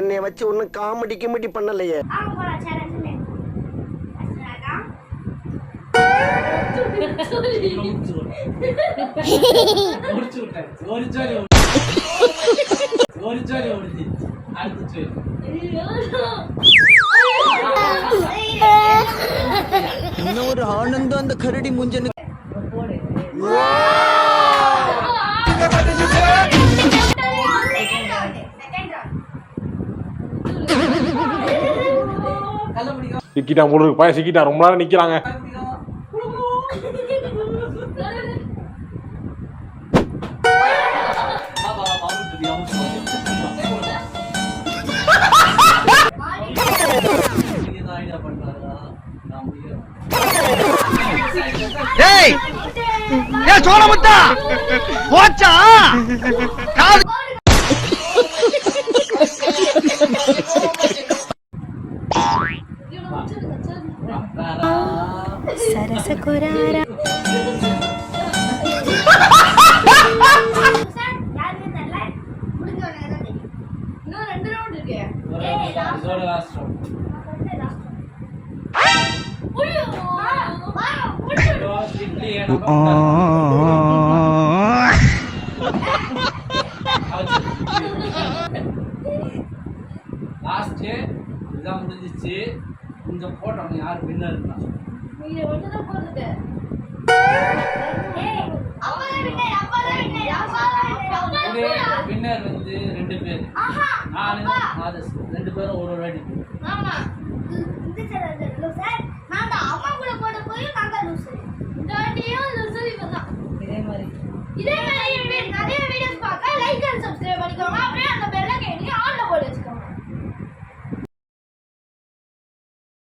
என்னை வச்சு ஒன்னும் காமெடி கிமெடி பண்ணலையே. இன்னொரு ஆனந்தம் அந்த கரடி முஞ்சனுக்கு. சிக்கிட்டா போடுறது பையன் சிக்கிட்டா ரொம்ப நேரம் நிக்கிறாங்க. டேய் ஏய் சோளமுத்தா போச்சா காது சரசகுராரா லாஸ்ட் இதான் முடிஞ்சிச்சு. இந்த போட்டோம் யார் வின்னர் இருந்தா வின்னர் வந்து 2 பேர். நானு ஆதர்ஸ் 2 பேரும் ஒரு வாட்டி. இதே மாதிரி நிறைய வீடியோஸ் பார்க்க லைக் அண்ட் சப்ஸ்கிரைப் பண்ணிக்கோங்க. அப்படியே அந்த